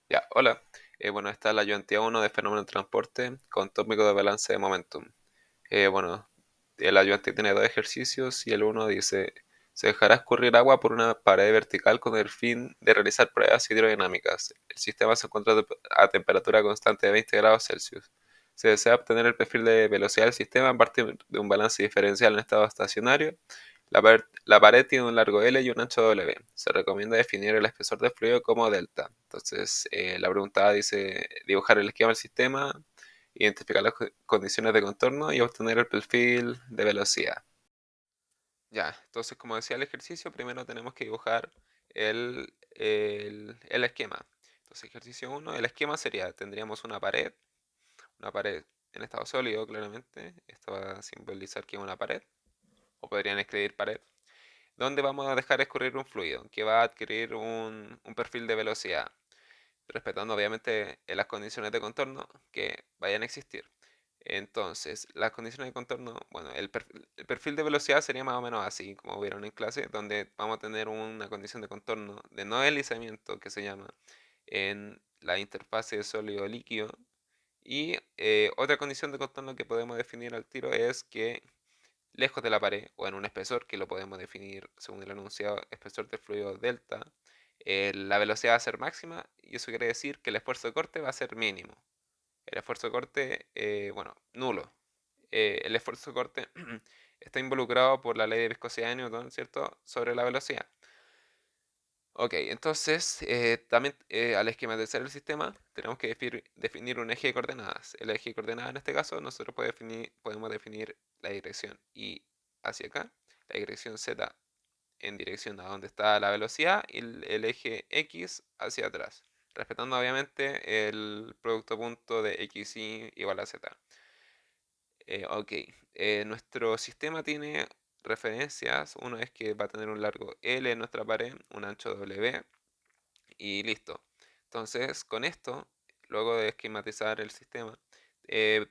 Ya, hola. Bueno, esta es la ayudantía 1 de fenómeno de transporte con tópico de balance de momentum. Bueno, la ayudantía tiene dos ejercicios y el uno dice, se dejará escurrir agua por una pared vertical con el fin de realizar pruebas hidrodinámicas. El sistema se encuentra a temperatura constante de 20 grados Celsius. Se desea obtener el perfil de velocidad del sistema a partir de un balance diferencial en estado estacionario. La pared tiene un largo L y un ancho W. Se recomienda definir el espesor del fluido como delta. Entonces, la pregunta A dice dibujar el esquema del sistema, identificar las condiciones de contorno y obtener el perfil de velocidad. Ya, entonces como decía el ejercicio, primero tenemos que dibujar el esquema. Entonces, ejercicio uno, el esquema sería, tendríamos una pared en estado sólido, claramente. Esto va a simbolizar que es una pared, o podrían escribir pared, donde vamos a dejar escurrir un fluido que va a adquirir un perfil de velocidad, respetando obviamente las condiciones de contorno que vayan a existir. Entonces, las condiciones de contorno, bueno, el perfil de velocidad sería más o menos así, como vieron en clase, donde vamos a tener una condición de contorno de no deslizamiento que se llama en la interfase sólido-líquido. Y otra condición de contorno que podemos definir al tiro es que lejos de la pared o en un espesor que lo podemos definir según el enunciado espesor del fluido delta, la velocidad va a ser máxima y eso quiere decir que el esfuerzo de corte va a ser mínimo. El esfuerzo de corte, bueno, nulo. El esfuerzo de corte está involucrado por la ley de viscosidad de Newton, ¿cierto? Sobre la velocidad. Ok, entonces también al esquematizar el sistema tenemos que definir un eje de coordenadas. El eje de coordenadas en este caso nosotros podemos definir la dirección Y hacia acá, la dirección Z en dirección a donde está la velocidad y el eje X hacia atrás, respetando obviamente el producto punto de XY igual a Z. Ok, nuestro sistema tiene referencias. Uno es que va a tener un largo L en nuestra pared, un ancho W y listo. Entonces, con esto, luego de esquematizar el sistema,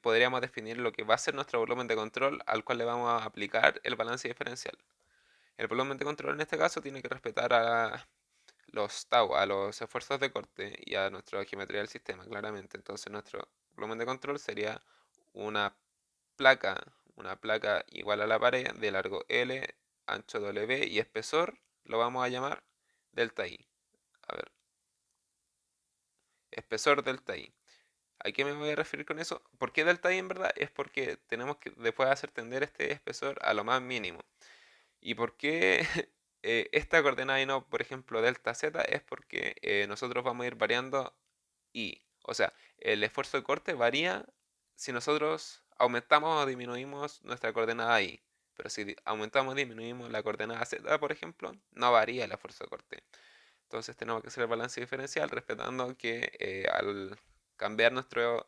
podríamos definir lo que va a ser nuestro volumen de control al cual le vamos a aplicar el balance diferencial. El volumen de control en este caso tiene que respetar a los tau, a los esfuerzos de corte y a nuestra geometría del sistema, claramente. Entonces, nuestro volumen de control sería una placa, una placa igual a la pared de largo L, ancho W y espesor lo vamos a llamar delta I. A ver, espesor delta I. ¿A qué me voy a referir con eso? ¿Por qué delta I en verdad? Es porque tenemos que después hacer tender este espesor a lo más mínimo. ¿Y por qué esta coordenada y no, por ejemplo, delta Z? Es porque nosotros vamos a ir variando I. O sea, el esfuerzo de corte varía si nosotros aumentamos o disminuimos nuestra coordenada I. Pero si aumentamos o disminuimos la coordenada Z, por ejemplo, no varía el esfuerzo de corte. Entonces tenemos que hacer el balance diferencial respetando que al cambiar nuestra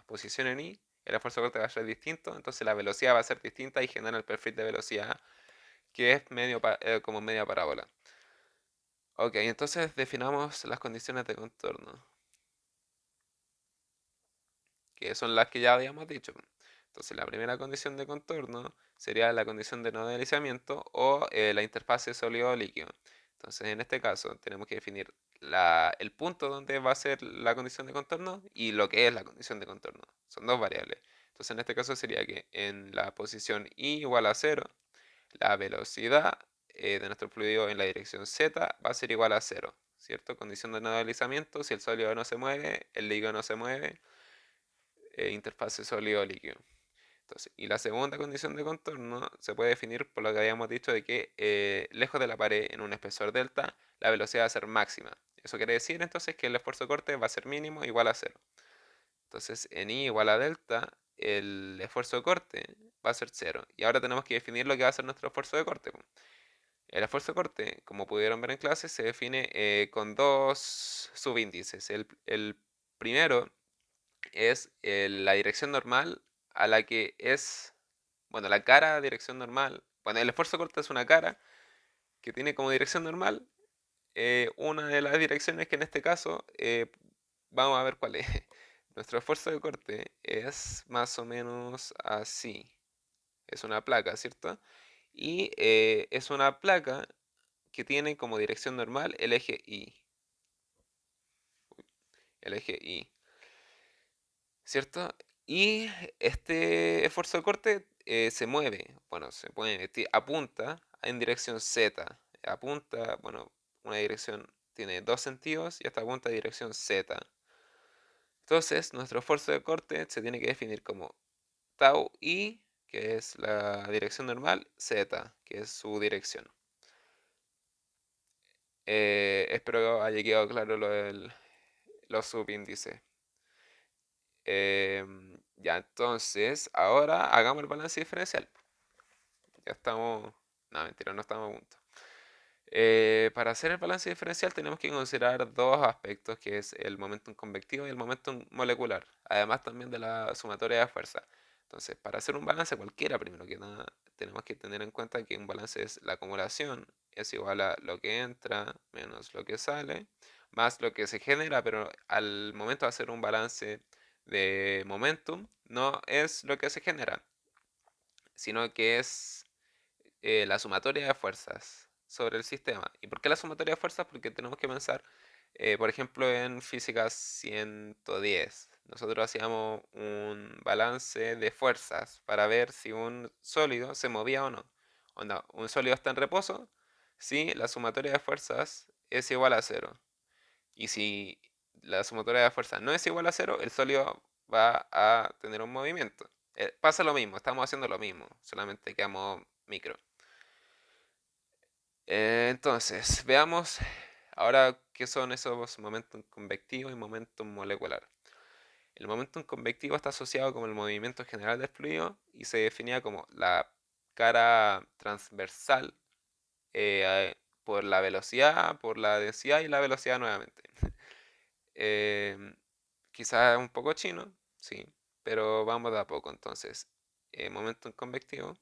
posición en I, el esfuerzo de corte va a ser distinto, entonces la velocidad va a ser distinta y genera el perfil de velocidad que es como media parábola. Ok, entonces definamos las condiciones de contorno, que son las que ya habíamos dicho. Entonces la primera condición de contorno sería la condición de no deslizamiento o la interfase sólido-líquido. Entonces en este caso tenemos que definir el punto donde va a ser la condición de contorno y lo que es la condición de contorno. Son dos variables. Entonces en este caso sería que en la posición I igual a cero, la velocidad de nuestro fluido en la dirección Z va a ser igual a cero, ¿cierto? Condición de no deslizamiento, si el sólido no se mueve, el líquido no se mueve, interfase sólido-líquido. Entonces, y la segunda condición de contorno se puede definir por lo que habíamos dicho de que lejos de la pared en un espesor delta, la velocidad va a ser máxima. Eso quiere decir entonces que el esfuerzo de corte va a ser mínimo igual a cero. Entonces, en I igual a delta, el esfuerzo de corte va a ser cero. Y ahora tenemos que definir lo que va a ser nuestro esfuerzo de corte. El esfuerzo de corte, como pudieron ver en clase, se define con dos subíndices. El primero es la dirección normal a la que es, bueno, la cara dirección normal. Bueno, el esfuerzo corte es una cara que tiene como dirección normal una de las direcciones que en este caso vamos a ver cuál es. Nuestro esfuerzo de corte es más o menos así. Es una placa, ¿cierto? Y es una placa que tiene como dirección normal el eje Y. el eje Y, ¿cierto? Y este esfuerzo de corte se mueve, bueno, se mueve, apunta en dirección Z, apunta, bueno, una dirección tiene dos sentidos y esta apunta en dirección Z. Entonces, nuestro esfuerzo de corte se tiene que definir como tau I, que es la dirección normal, Z, que es su dirección. Espero que haya quedado claro los subíndices. Ya, entonces, ahora hagamos el balance diferencial. Ya estamos... No, mentira, no estamos a punto. Para hacer el balance diferencial tenemos que considerar dos aspectos, que es el momentum convectivo y el momentum molecular, además también de la sumatoria de fuerza. Entonces, para hacer un balance cualquiera, primero que nada, tenemos que tener en cuenta que un balance es la acumulación, es igual a lo que entra menos lo que sale, más lo que se genera, pero al momento de hacer un balance de momentum, no es lo que se genera, sino que es la sumatoria de fuerzas sobre el sistema. ¿Y por qué la sumatoria de fuerzas? Porque tenemos que pensar, por ejemplo, en física 110. Nosotros hacíamos un balance de fuerzas para ver si un sólido se movía o no. Onda, un sólido está en reposo si la sumatoria de fuerzas es igual a cero. Y si la sumatoria de fuerzas no es igual a cero, el sólido va a tener un movimiento. Pasa lo mismo, estamos haciendo lo mismo, solamente que a modo micro. Entonces, veamos ahora qué son esos momentum convectivo y momentum molecular. El momentum convectivo está asociado con el movimiento general del fluido y se definía como la cara transversal por la velocidad, por la densidad y la velocidad nuevamente. Em, Quizás un poco chino, sí, pero vamos de a poco. Entonces, momentum convectivo.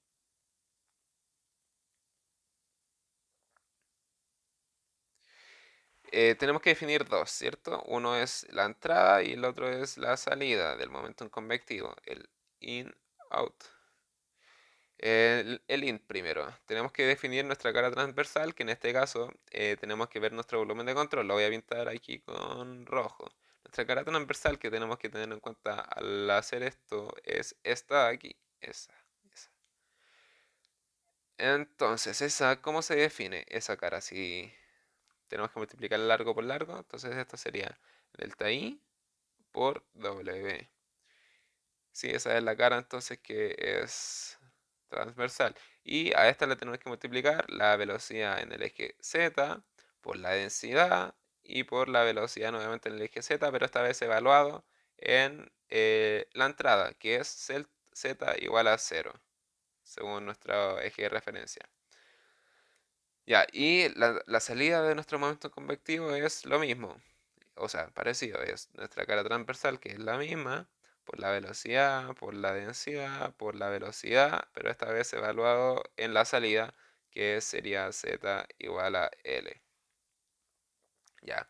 Tenemos que definir dos, ¿cierto? Uno es la entrada y el otro es la salida del momentum convectivo, el in-out. El in primero. Tenemos que definir nuestra cara transversal, que en este caso tenemos que ver nuestro volumen de control. Lo voy a pintar aquí con rojo. Nuestra cara transversal que tenemos que tener en cuenta al hacer esto es esta de aquí. Esa. Entonces, esa, ¿cómo se define esa cara? Si tenemos que multiplicar largo por largo, entonces esto sería delta I por W. Sí, esa es la cara entonces que es transversal. Y a esta le tenemos que multiplicar la velocidad en el eje Z por la densidad y por la velocidad nuevamente en el eje Z, pero esta vez evaluado en la entrada, que es Z igual a cero según nuestro eje de referencia. Ya, y la salida de nuestro momento convectivo es lo mismo, o sea, parecido, es nuestra cara transversal, que es la misma, por la velocidad, por la densidad, por la velocidad, pero esta vez evaluado en la salida, que sería z igual a L. Ya,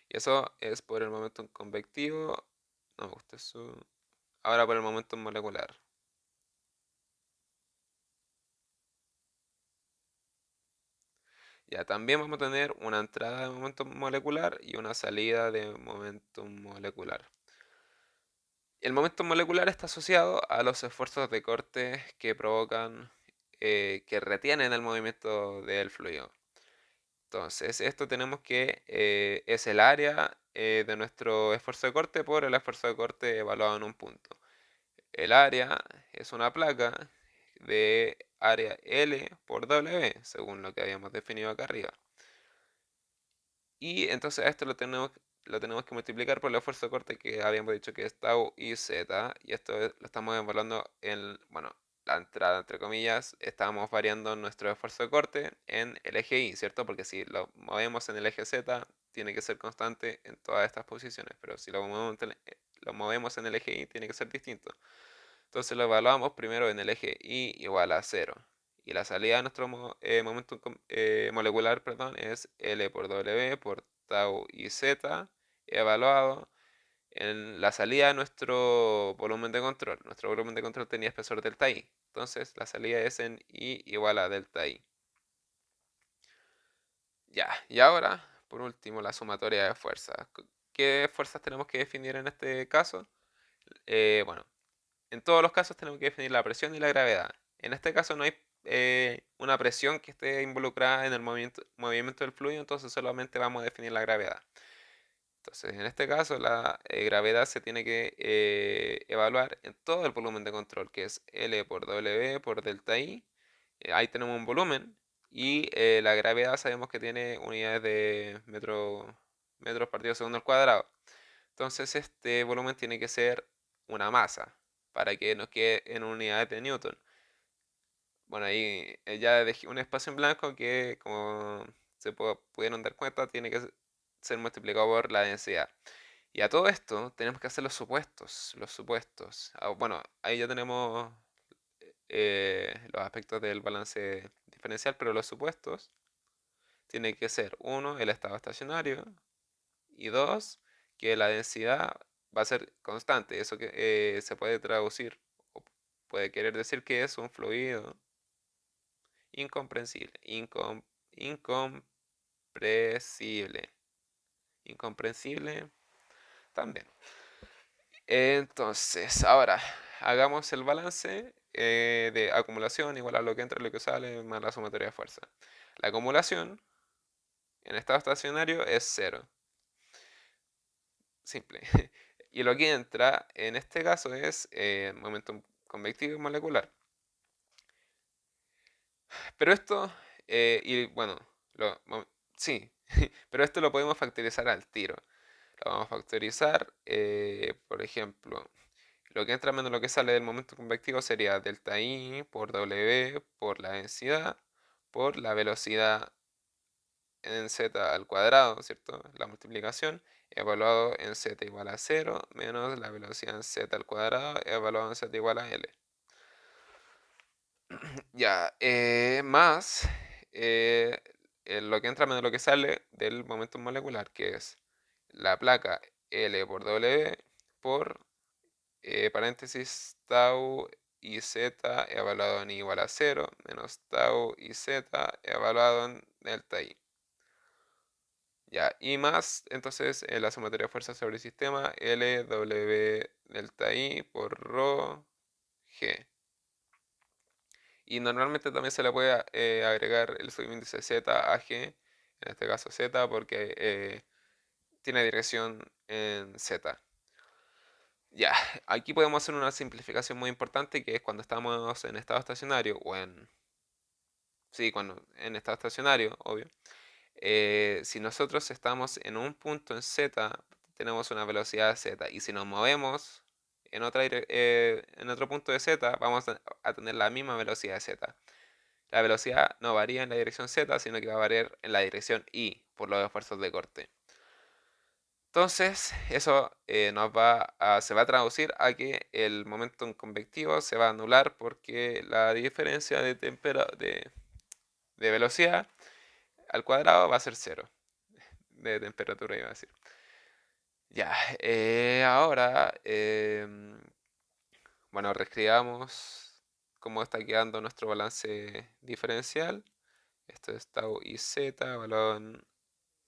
y eso es por el momento convectivo, no me gusta eso. Ahora por el momento molecular. Ya, también vamos a tener una entrada de momento molecular y una salida de momento molecular. El momento molecular está asociado a los esfuerzos de corte que provocan, que retienen el movimiento del fluido. Entonces, esto tenemos que es el área de nuestro esfuerzo de corte por el esfuerzo de corte evaluado en un punto. El área es una placa de área L por W, según lo que habíamos definido acá arriba. Y entonces a esto lo tenemos que multiplicar por el esfuerzo de corte que habíamos dicho que es tau y z. Y esto lo estamos evaluando en, bueno, la entrada, entre comillas. Estamos variando nuestro esfuerzo de corte en el eje y, ¿cierto? Porque si lo movemos en el eje z, tiene que ser constante en todas estas posiciones. Pero si lo movemos en el eje y, tiene que ser distinto. Entonces lo evaluamos primero en el eje y igual a cero. Y la salida de nuestro momento molecular, perdón, es L por W por tau y Z evaluado en la salida de nuestro volumen de control. Nuestro volumen de control tenía espesor delta I. Entonces la salida es en I igual a delta I. Ya, y ahora, por último, la sumatoria de fuerzas. ¿qué fuerzas tenemos que definir en este caso? Bueno, en todos los casos tenemos que definir la presión y la gravedad. En este caso no hay una presión que esté involucrada en el movimiento del fluido, entonces solamente vamos a definir la gravedad. Entonces, en este caso, la gravedad se tiene que evaluar en todo el volumen de control, que es L por W por delta I. Ahí tenemos un volumen y la gravedad sabemos que tiene unidades de metros partido segundo al cuadrado. Entonces, este volumen tiene que ser una masa para que nos quede en unidades de Newton. Bueno, ahí ya dejé un espacio en blanco que, como pudieron dar cuenta, tiene que ser multiplicado por la densidad. Y a todo esto tenemos que hacer los supuestos. Los supuestos. Bueno, ahí ya tenemos los aspectos del balance diferencial, pero los supuestos tienen que ser, uno, el estado estacionario, y dos, que la densidad va a ser constante. Eso que se puede traducir o puede querer decir que es un fluido incomprensible. Incomprensible. Incomprensible también. Entonces, ahora hagamos el balance de acumulación igual a lo que entra y lo que sale más la sumatoria de fuerza. La acumulación en estado estacionario es cero. Simple. Y lo que entra en este caso es momento convectivo y molecular. Pero esto, y bueno, sí, pero esto lo podemos factorizar al tiro. Lo vamos a factorizar, por ejemplo, lo que entra menos lo que sale del momento convectivo sería delta I por W por la densidad por la velocidad en z al cuadrado, ¿cierto? La multiplicación evaluado en z igual a 0 menos la velocidad en z al cuadrado evaluado en z igual a L. Ya, más eh, lo que entra menos lo que sale del momento molecular, que es la placa L por W por paréntesis tau y z evaluado en i igual a 0 menos tau y z evaluado en delta i. Ya, y más, entonces la sumatoria de fuerzas sobre el sistema L W delta I por rho G. Y normalmente también se le puede agregar el subíndice Z a G, en este caso Z, porque tiene dirección en Z. Ya, aquí podemos hacer una simplificación muy importante que es cuando estamos en estado estacionario o en... Sí, cuando en estado estacionario, obvio. Si nosotros estamos en un punto en Z, tenemos una velocidad Z. Y si nos movemos en otro punto de Z, vamos a tener la misma velocidad de Z. La velocidad no varía en la dirección Z, sino que va a variar en la dirección Y por los esfuerzos de corte. Entonces, eso se va a traducir a que el momento convectivo se va a anular porque la diferencia de velocidad al cuadrado va a ser cero. De temperatura iba a decir. Ya, ahora, bueno, reescribamos cómo está quedando nuestro balance diferencial. Esto es tau y z evaluado en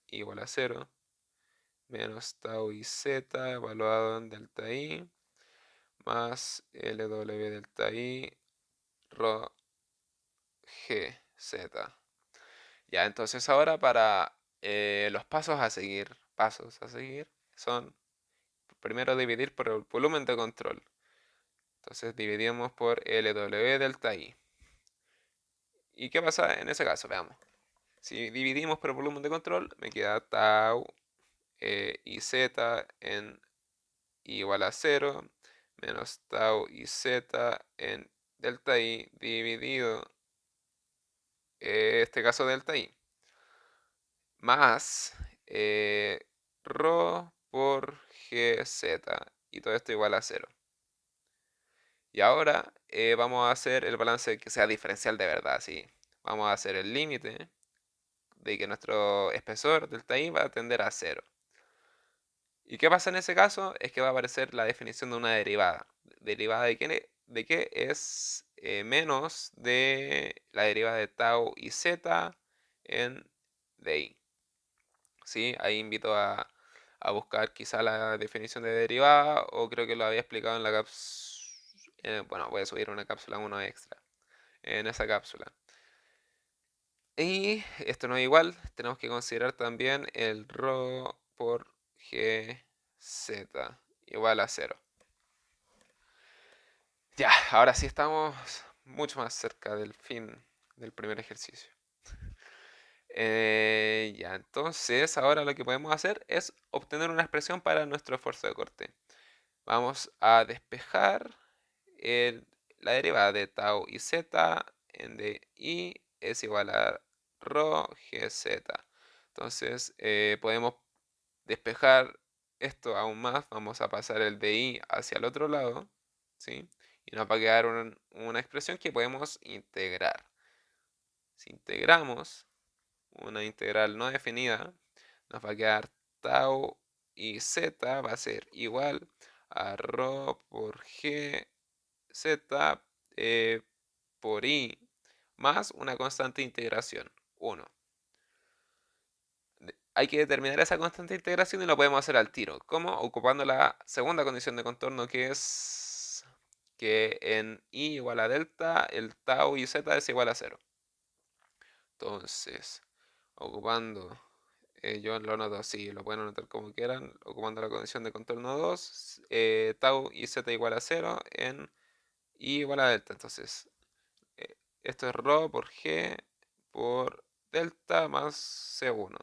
i igual a 0 menos tau y z evaluado en delta i más LW delta i rho g z. Ya, entonces ahora para los pasos a seguir son primero dividir por el volumen de control. Entonces dividimos por LW delta I. ¿Y qué pasa en ese caso? Veamos. Si dividimos por el volumen de control, me queda tau y z en I igual a 0 menos tau y z en delta I dividido este caso delta I más rho por gz y todo esto igual a 0. Y ahora vamos a hacer el balance que sea diferencial de verdad, ¿sí? Vamos a hacer el límite de que nuestro espesor delta I va a tender a 0. ¿Y qué pasa en ese caso? Es que va a aparecer la definición de una derivada. ¿Derivada de qué? Es menos de la derivada de tau y z en di. ¿Sí? Ahí invito a buscar quizá la definición de derivada, o creo que lo había explicado en la cápsula. Bueno, voy a subir una cápsula 1 extra en esa cápsula. Y esto no es igual, tenemos que considerar también el ρ por gz igual a 0. Ya, ahora sí estamos mucho más cerca del fin del primer ejercicio. Ya, entonces ahora lo que podemos hacer es obtener una expresión para nuestro esfuerzo de corte. Vamos a despejar la derivada de tau y z en de i es igual a rho gz. Entonces podemos despejar esto aún más. Vamos a pasar el de i hacia el otro lado, ¿sí? Y nos va a quedar una expresión que podemos integrar. Si integramos una integral no definida, nos va a quedar tau y z va a ser igual a rho por g z por i más una constante de integración, 1. Hay que determinar esa constante de integración y lo podemos hacer al tiro. ¿Cómo? Ocupando la segunda condición de contorno, que es que en i igual a delta, el tau y z es igual a 0. Entonces, ocupando, yo lo anoto así, lo pueden anotar como quieran, ocupando la condición de contorno 2, tau y z igual a 0 en i igual a delta. Entonces, eh, esto es rho por g por delta más c1.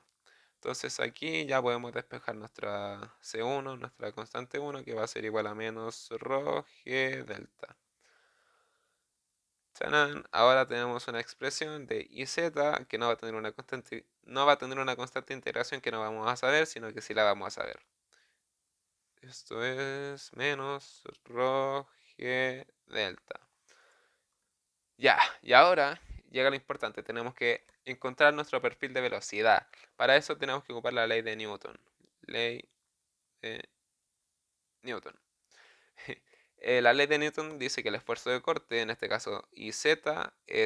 Entonces aquí ya podemos despejar nuestra c1, nuestra constante 1, que va a ser igual a menos rho g delta. ¡Tanán! Ahora tenemos una expresión de iz que no va a tener una constante, no va a tener una constante de integración que no vamos a saber, sino que sí la vamos a saber. Esto es menos rho g delta. Ya, y ahora llega lo importante, tenemos que encontrar nuestro perfil de velocidad. Para eso tenemos que ocupar la ley de Newton. Ley de Newton. La ley de Newton dice que el esfuerzo de corte, en este caso IZ,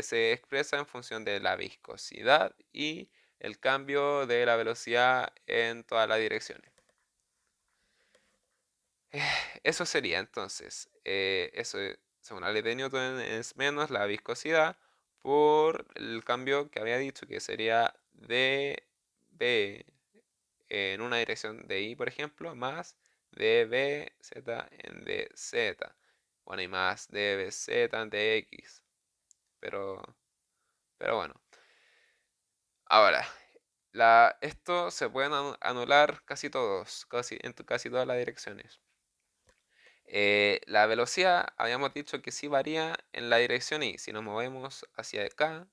se expresa en función de la viscosidad y el cambio de la velocidad en todas las direcciones. Eso sería entonces, eso según la ley de Newton es menos la viscosidad por el cambio que había dicho que sería dB en una dirección de I, por ejemplo, más dBz en dz. Bueno, y más dBz en dx. Pero, pero bueno. Ahora, esto se pueden anular casi todos, en casi todas las direcciones. La velocidad, habíamos dicho que sí varía en la dirección y si nos movemos hacia acá,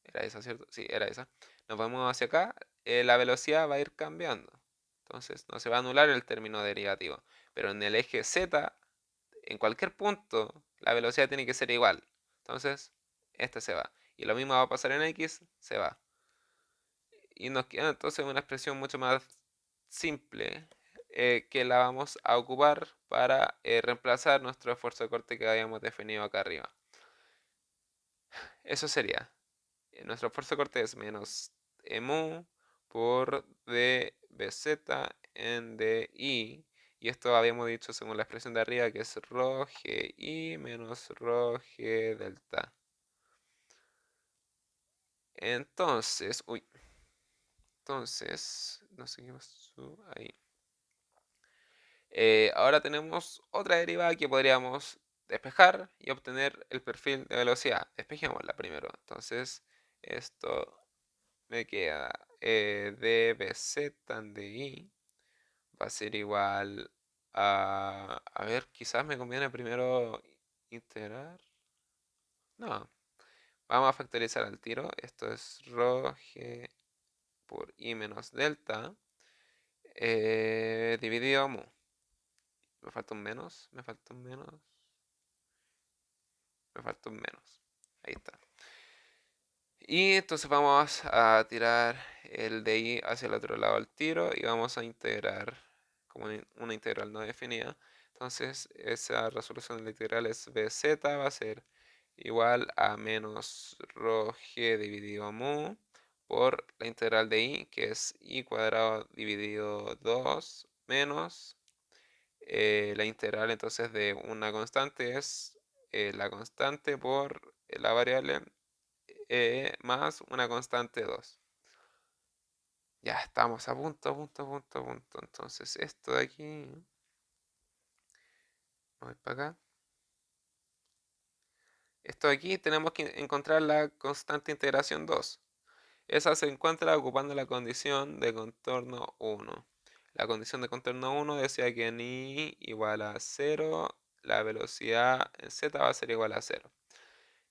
era esa, ¿cierto? Sí, era esa. Nos movemos hacia acá, la velocidad va a ir cambiando. Entonces no se va a anular el término derivativo. Pero en el eje Z, en cualquier punto, la velocidad tiene que ser igual. Entonces, este se va. Y lo mismo va a pasar en X, se va. Y nos queda entonces una expresión mucho más simple que la vamos a ocupar para reemplazar nuestro esfuerzo de corte que habíamos definido acá arriba. Eso sería. Nuestro esfuerzo de corte es menos mu por dBz en di. Y esto habíamos dicho según la expresión de arriba que es rho gi menos rho g delta. Entonces, no sé qué pasó ahí. Ahora tenemos otra derivada que podríamos despejar y obtener el perfil de velocidad. Despejémosla primero. Entonces, esto me queda dBz de i va a ser igual a... A ver, quizás me conviene primero integrar. No, vamos a factorizar al tiro. Esto es rho g por i menos delta dividido mu. Me falta un menos, me falta un menos, me falta un menos. Ahí está. Y entonces vamos a tirar el de i hacia el otro lado del tiro y vamos a integrar como una integral no definida. Entonces esa resolución de la integral es bz, va a ser igual a menos rho g dividido mu por la integral de i, que es i cuadrado dividido 2 menos la integral entonces de una constante es la constante por la variable más una constante 2. Ya estamos a punto, a punto, a punto, a punto. Entonces esto de aquí, voy para acá. Esto de aquí tenemos que encontrar la constante integración 2. Esa se encuentra ocupando la condición de contorno 1. La condición de contorno 1 decía que en i igual a 0, la velocidad en z va a ser igual a 0.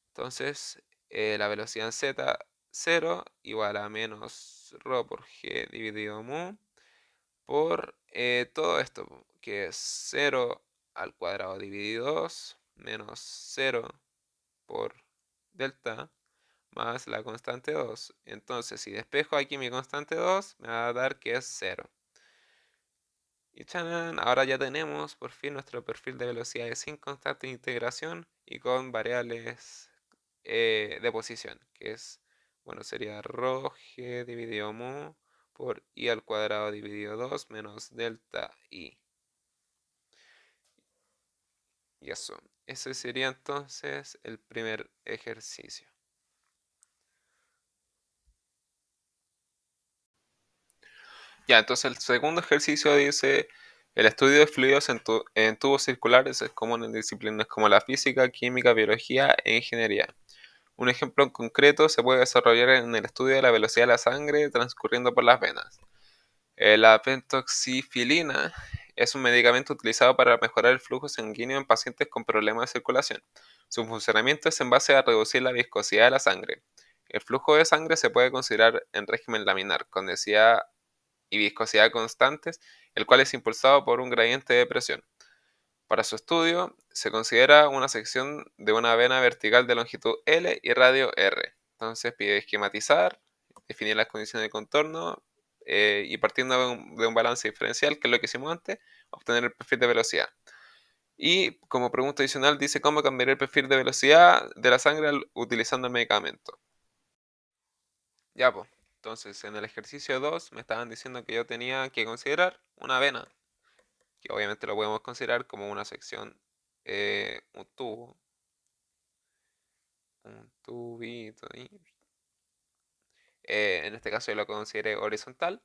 Entonces, la velocidad en z, 0, igual a menos ρ por g dividido mu por todo esto, que es 0 al cuadrado dividido 2 menos 0 por delta más la constante 2. Entonces, si despejo aquí mi constante 2, me va a dar que es 0. Y ¡chanan! Ahora ya tenemos por fin nuestro perfil de velocidades sin constante de integración y con variables de posición, que es, bueno, sería ρ g dividido mu por i al cuadrado dividido 2 menos delta i. Y eso, ese sería entonces el primer ejercicio. Ya, entonces el segundo ejercicio dice, el estudio de fluidos en tubos circulares es común en disciplinas como la física, química, biología e ingeniería. Un ejemplo en concreto se puede desarrollar en el estudio de la velocidad de la sangre transcurriendo por las venas. La pentoxifilina es un medicamento utilizado para mejorar el flujo sanguíneo en pacientes con problemas de circulación. Su funcionamiento es en base a reducir la viscosidad de la sangre. El flujo de sangre se puede considerar en régimen laminar, con densidad y viscosidad constantes, el cual es impulsado por un gradiente de presión. Para su estudio, se considera una sección de una vena vertical de longitud L y radio R. Entonces pide esquematizar, definir las condiciones de contorno y partiendo de un balance diferencial, que es lo que hicimos antes, obtener el perfil de velocidad. Y como pregunta adicional dice cómo cambiar el perfil de velocidad de la sangre utilizando el medicamento. Ya, pues. Entonces, en el ejercicio 2 me estaban diciendo que yo tenía que considerar una vena, que obviamente lo podemos considerar como una sección, un tubo, un tubito ahí. En este caso yo lo consideré horizontal,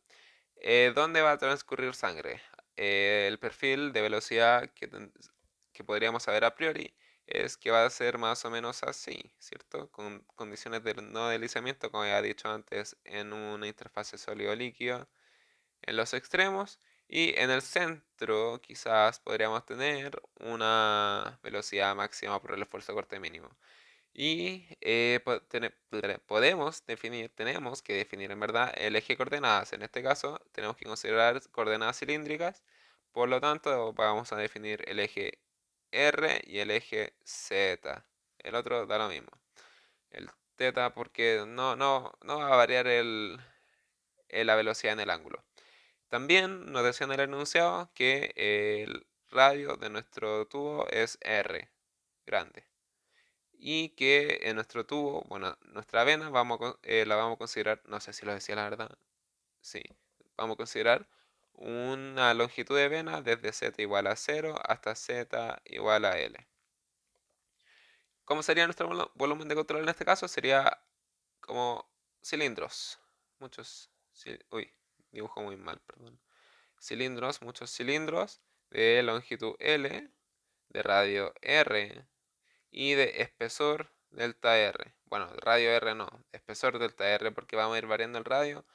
donde va a transcurrir sangre. El perfil de velocidad que podríamos saber a priori es que va a ser más o menos así, ¿cierto? Con condiciones de no deslizamiento, como ya he dicho antes, en una interfase sólido-líquido en los extremos y en el centro quizás podríamos tener una velocidad máxima por el esfuerzo corte mínimo. Y podemos definir, tenemos que definir en verdad el eje de coordenadas. En este caso tenemos que considerar coordenadas cilíndricas, por lo tanto vamos a definir el eje R y el eje Z. El otro da lo mismo. El θ porque no va a variar la velocidad en el ángulo. También nos decía en el enunciado que el radio de nuestro tubo es R, grande. Y que en nuestro tubo, bueno, nuestra vena la vamos a considerar, no sé si lo decía la verdad, sí, vamos a considerar una longitud de vena desde z igual a 0 hasta z igual a L. ¿Cómo sería nuestro volumen de control en este caso? Sería como cilindros. Muchos, uy, dibujo muy mal, perdón. Cilindros, muchos cilindros de longitud L, de radio R y de espesor delta R. Bueno, radio R no, espesor delta R porque vamos a ir variando el radio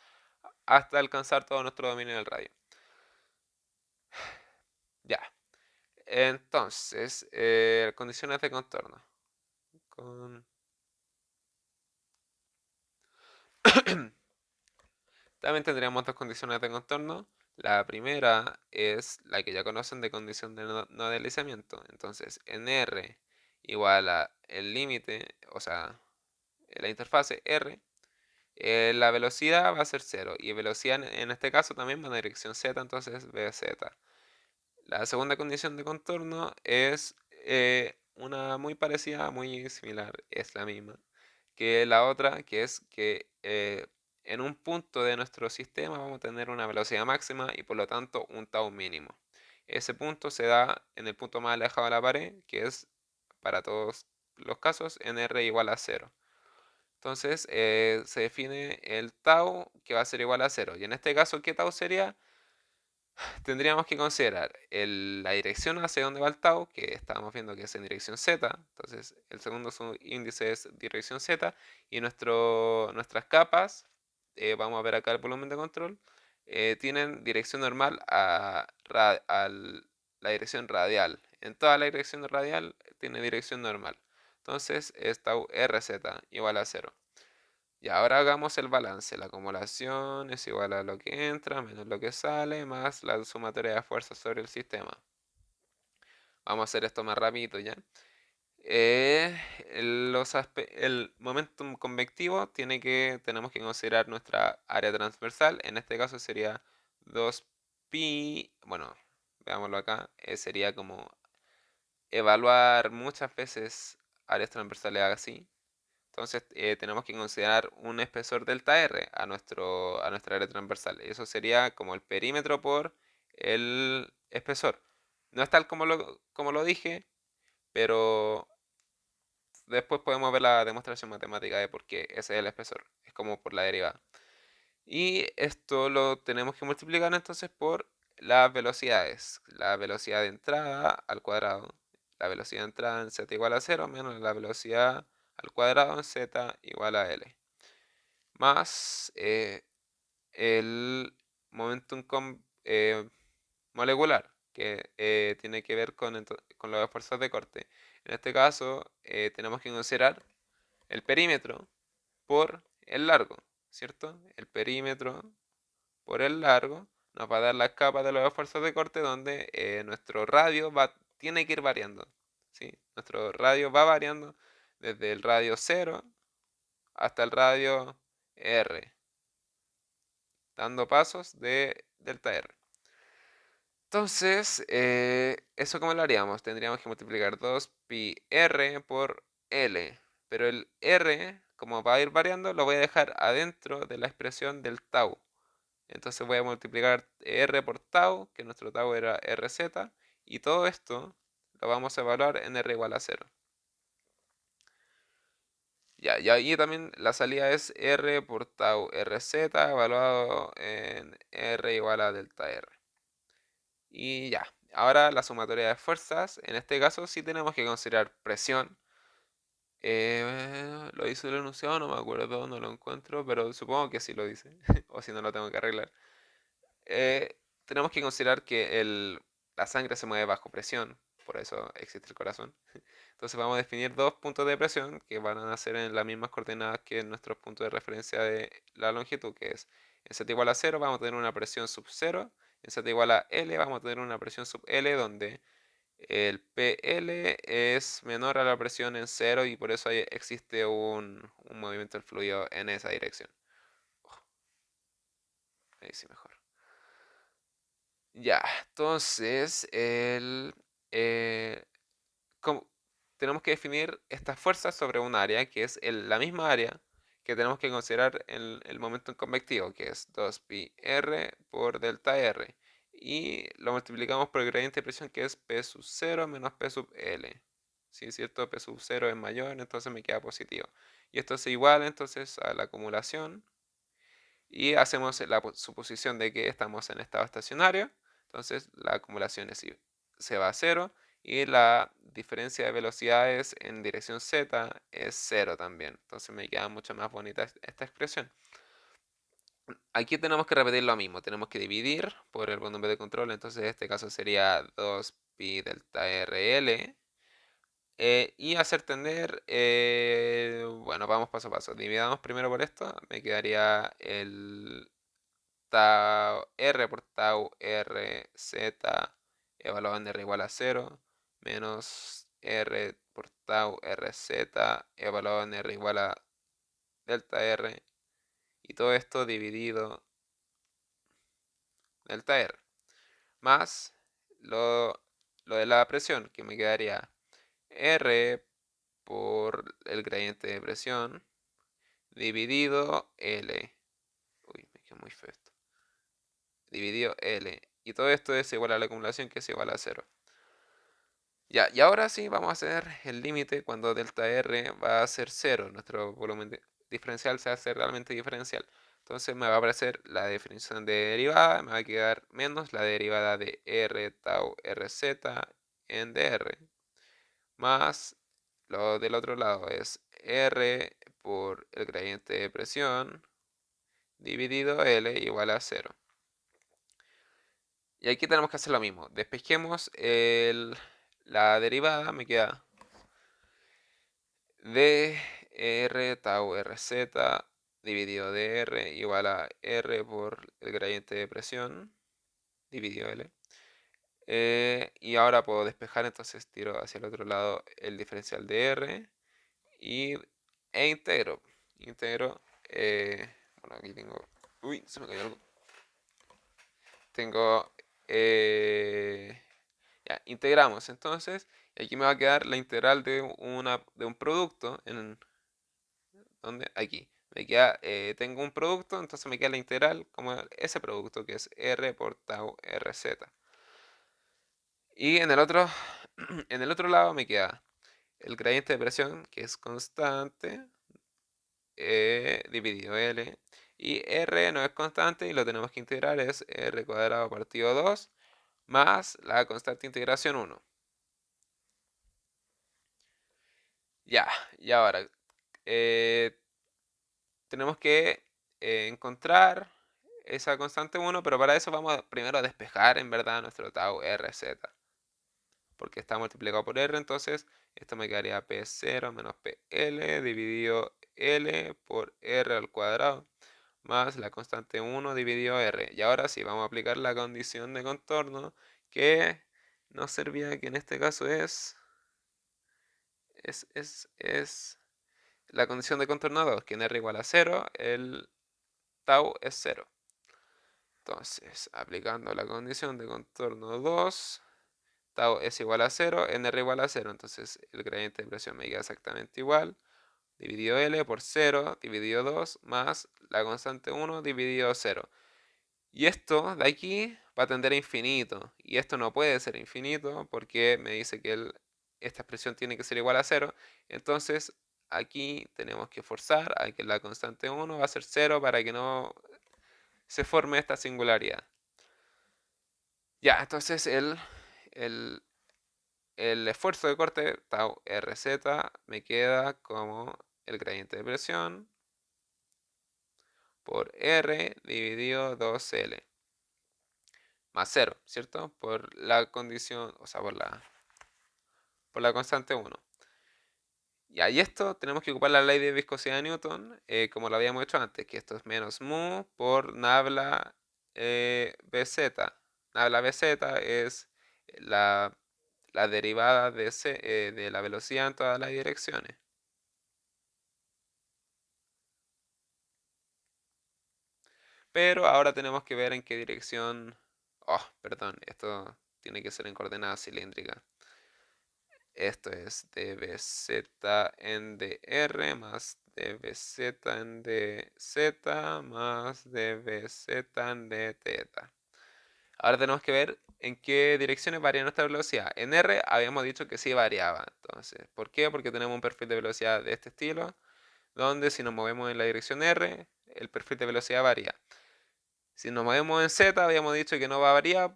hasta alcanzar todo nuestro dominio del radio. Ya. Entonces, condiciones de contorno. También tendríamos dos condiciones de contorno. La primera es la que ya conocen de condición de no deslizamiento. Entonces, en R igual a el límite, o sea, la interfase R, la velocidad va a ser 0 y velocidad en este caso también va en dirección Z, entonces Bz. La segunda condición de contorno es una muy parecida, muy similar, es la misma que la otra, que es que en un punto de nuestro sistema vamos a tener una velocidad máxima y por lo tanto un tau mínimo. Ese punto se da en el punto más alejado de la pared, que es para todos los casos en r igual a 0. Entonces se define el tau que va a ser igual a 0. Y en este caso, ¿qué tau sería? Tendríamos que considerar la dirección hacia donde va el tau, que estábamos viendo que es en dirección z. Entonces el segundo índice es dirección z. Y nuestras capas, vamos a ver acá el volumen de control, tienen dirección normal a la dirección radial. En toda la dirección radial tiene dirección normal. Entonces es tau rz igual a 0. Y ahora hagamos el balance. La acumulación es igual a lo que entra menos lo que sale más la sumatoria de fuerzas sobre el sistema. Vamos a hacer esto más rápido ya. Eh, el momentum convectivo tenemos que considerar nuestra área transversal. En este caso sería 2pi. Bueno, veámoslo acá. Sería como evaluar muchas veces áreas transversales así. Entonces tenemos que considerar un espesor delta R a nuestra área transversal. Eso sería como el perímetro por el espesor. No es tal como lo dije, pero después podemos ver la demostración matemática de por qué ese es el espesor. Es como por la derivada. Y esto lo tenemos que multiplicar entonces por las velocidades. La velocidad de entrada al cuadrado. La velocidad de entrada en z igual a 0 menos la velocidad al cuadrado en z igual a l. Más el momentum molecular, que tiene que ver con los esfuerzos de corte. En este caso, tenemos que considerar el perímetro por el largo, ¿cierto? El perímetro por el largo nos va a dar las capas de los esfuerzos de corte donde nuestro radio tiene que ir variando, ¿sí? Nuestro radio va variando desde el radio 0 hasta el radio R, dando pasos de delta R. Entonces, ¿eso cómo lo haríamos? Tendríamos que multiplicar 2pi r por L. Pero el R, como va a ir variando, lo voy a dejar adentro de la expresión del tau. Entonces voy a multiplicar R por tau, que nuestro tau era RZ. Y todo esto lo vamos a evaluar en R igual a 0. Ya, y ahí también la salida es R por tau RZ, evaluado en R igual a delta R. Y ya, ahora la sumatoria de fuerzas. En este caso sí tenemos que considerar presión. Lo hice el enunciado, no me acuerdo, no lo encuentro, pero supongo que sí lo dice. O si no, lo tengo que arreglar. Tenemos que considerar que la sangre se mueve bajo presión, por eso existe el corazón. Entonces vamos a definir dos puntos de presión que van a ser en las mismas coordenadas que nuestros puntos de referencia de la longitud, que es en z igual a 0 vamos a tener una presión sub 0, en z igual a L vamos a tener una presión sub L donde el PL es menor a la presión en 0 y por eso existe un movimiento del fluido en esa dirección. Ahí sí mejor. Ya, entonces eh, como- tenemos que definir estas fuerzas sobre un área que es la misma área que tenemos que considerar en el momento convectivo, que es 2pi r por delta r. Y lo multiplicamos por el gradiente de presión que es P sub 0 menos P sub L. Si es cierto, P sub 0 es mayor, entonces me queda positivo. Y esto es igual entonces a la acumulación y hacemos la suposición de que estamos en estado estacionario, entonces la acumulación se va a cero y la diferencia de velocidades en dirección z es cero también. Entonces me queda mucho más bonita esta expresión. Aquí tenemos que repetir lo mismo, tenemos que dividir por el volumen de control, entonces en este caso sería 2pi delta RL. Y hacer tender, bueno, vamos paso a paso. Dividamos primero por esto, me quedaría el tau r por tau r z evaluado en r igual a 0 menos r por tau r z evaluado en r igual a delta r y todo esto dividido delta r más lo, lo de la presión que me quedaría r por el gradiente de presión dividido L. que es muy feo esto. Dividido L. Y todo esto es igual a la acumulación, que es igual a 0. Ya, y ahora sí vamos a hacer el límite cuando delta R va a ser 0. Nuestro volumen diferencial se hace realmente diferencial. Entonces me va a aparecer la definición de derivada, me va a quedar menos la derivada de R tau RZ en dr, más lo del otro lado es R por el gradiente de presión dividido L igual a 0. Y aquí tenemos que hacer lo mismo. Despejemos la derivada, me queda dr tau rz dividido dr igual a R por el gradiente de presión dividido L. Y ahora puedo despejar, entonces tiro hacia el otro lado el diferencial de R y, e integro. Integro, bueno, aquí tengo, uy, se me cayó algo. Tengo, ya, integramos entonces, y aquí me va a quedar la integral de un producto, ¿dónde? Aquí. Me queda, tengo un producto, entonces me queda la integral como ese producto, que es R por tau RZ. Y en el otro, en el otro lado me queda el gradiente de presión, que es constante, dividido L. Y R no es constante y lo tenemos que integrar, es R cuadrado partido 2 más la constante integración 1. Ya, y ahora eh, tenemos que encontrar esa constante 1, pero para eso vamos primero a despejar en verdad nuestro tau RZ. Porque está multiplicado por R, entonces esto me quedaría P0 menos PL dividido L por R al cuadrado más la constante 1 dividido R. Y ahora sí, vamos a aplicar la condición de contorno que nos servía, que en este caso es la condición de contorno 2, que en R igual a 0, el tau es 0. Entonces, aplicando la condición de contorno 2, tau es igual a 0, en R igual a 0, entonces el gradiente de presión me queda exactamente igual, dividido L por 0, dividido 2, más la constante 1 dividido 0. Y esto de aquí va a tender a infinito, y esto no puede ser infinito porque me dice que esta expresión tiene que ser igual a 0, entonces aquí tenemos que forzar a que la constante 1 va a ser 0 para que no se forme esta singularidad. Ya, entonces el, el esfuerzo de corte, tau RZ, me queda como el gradiente de presión por R dividido 2L más 0, ¿cierto? Por la condición, o sea, por la constante 1. Ya, y esto tenemos que ocupar la ley de viscosidad de Newton, como lo habíamos hecho antes, que esto es menos mu por nabla Bz. Nabla Bz es la, la derivada de la velocidad en todas las direcciones. Pero ahora tenemos que ver en qué dirección... Oh, perdón, esto tiene que ser en coordenada cilíndrica. Esto es dvz en dr más dvz en dz más dvz en dθ. Ahora tenemos que ver en qué direcciones varía nuestra velocidad. En R habíamos dicho que sí variaba. Entonces, ¿por qué? Porque tenemos un perfil de velocidad de este estilo, donde si nos movemos en la dirección R, el perfil de velocidad varía. Si nos movemos en Z, habíamos dicho que no va a variar,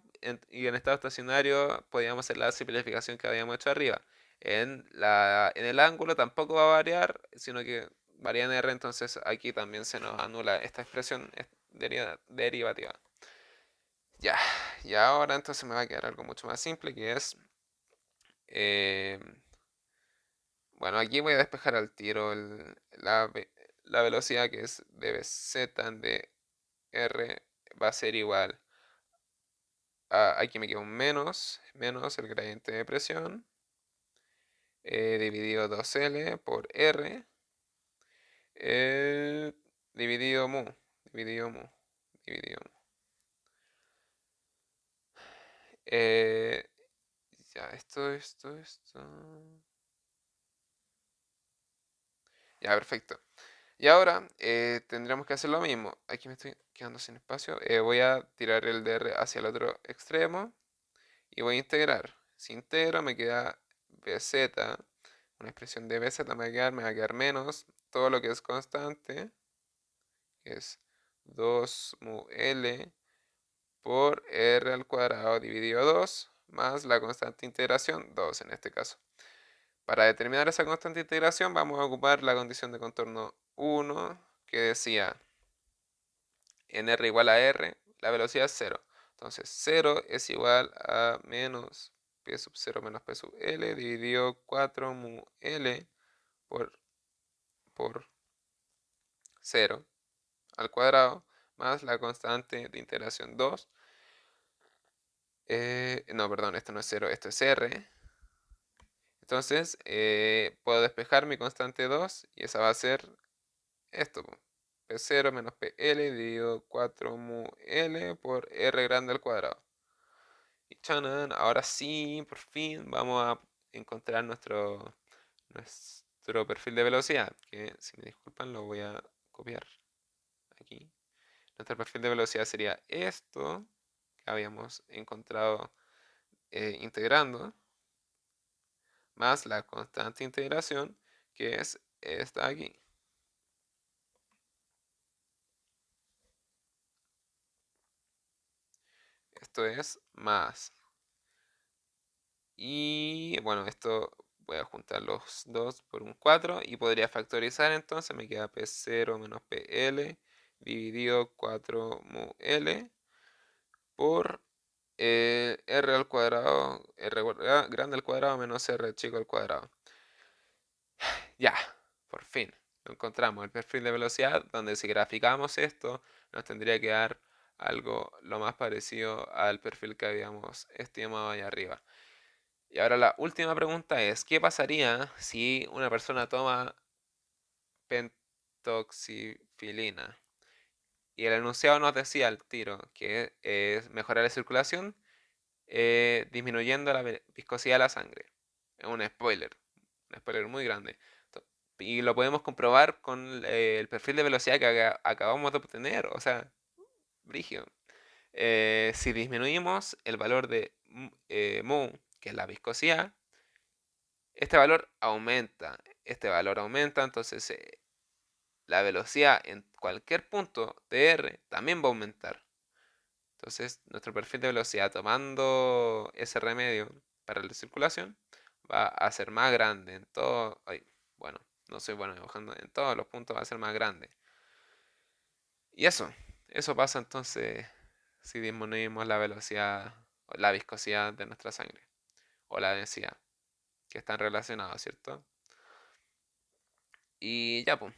y en estado estacionario podíamos hacer la simplificación que habíamos hecho arriba. En el ángulo tampoco va a variar, sino que varía en R, entonces aquí también se nos anula esta expresión derivativa. Ya, y ahora entonces me va a quedar algo mucho más simple, que es... eh, bueno, aquí voy a despejar al tiro la velocidad, que es dvz de R va a ser igual. Aquí me queda un menos el gradiente de presión, dividido 2L por R, eh, dividido mu, dividido mu, dividido mu. Eh, ya, esto. Ya, perfecto. Y ahora tendremos que hacer lo mismo. Aquí me estoy quedando sin espacio. Voy a tirar el dr hacia el otro extremo y voy a integrar. Si integro me queda bz, una expresión de bz me va a quedar menos todo lo que es constante, que es 2 mu L por R al cuadrado dividido 2 más la constante integración 2 en este caso. Para determinar esa constante integración vamos a ocupar la condición de contorno 1 que decía en R igual a R, la velocidad es 0. Entonces 0 es igual a menos P sub 0 menos P sub L dividido 4 mu L por, por 0 al cuadrado más la constante de integración 2. No, perdón, esto no es 0, esto es R. Entonces puedo despejar mi constante 2 y esa va a ser esto. P0 menos PL dividido 4 mu L por R grande al cuadrado. Y chanan, ahora sí, por fin vamos a encontrar nuestro perfil de velocidad. Que si me disculpan lo voy a copiar aquí. Nuestro perfil de velocidad sería esto que habíamos encontrado integrando, más la constante integración que es esta aquí. Esto es más. Y bueno, esto voy a juntar los dos por un 4 y podría factorizar entonces, me queda P0 menos PL dividido 4 mu L por R al cuadrado, grande al cuadrado menos R chico al cuadrado. Ya, por fin, lo encontramos, el perfil de velocidad, donde si graficamos esto, nos tendría que dar algo lo más parecido al perfil que habíamos estimado ahí arriba. Y ahora la última pregunta es, ¿qué pasaría si una persona toma pentoxifilina? Y el enunciado nos decía al tiro que es mejorar la circulación disminuyendo la viscosidad de la sangre. Es un spoiler muy grande. Y lo podemos comprobar con el perfil de velocidad que acabamos de obtener. O sea, brígido. Si disminuimos el valor de mu, que es la viscosidad, este valor aumenta. Este valor aumenta, entonces la velocidad en cualquier punto de R también va a aumentar. Entonces, nuestro perfil de velocidad tomando ese remedio para la circulación va a ser más grande en todo. Ay, bueno, no soy bueno dibujando. En todos los puntos va a ser más grande. Y eso pasa entonces si disminuimos la velocidad o la viscosidad de nuestra sangre o la densidad, que están relacionados, ¿cierto? Y ya, pues,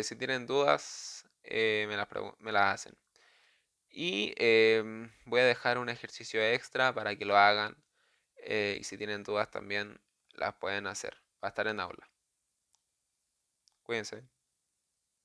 si tienen dudas, me las hacen. Y voy a dejar un ejercicio extra para que lo hagan. Y si tienen dudas también las pueden hacer. Va a estar en aula. Cuídense.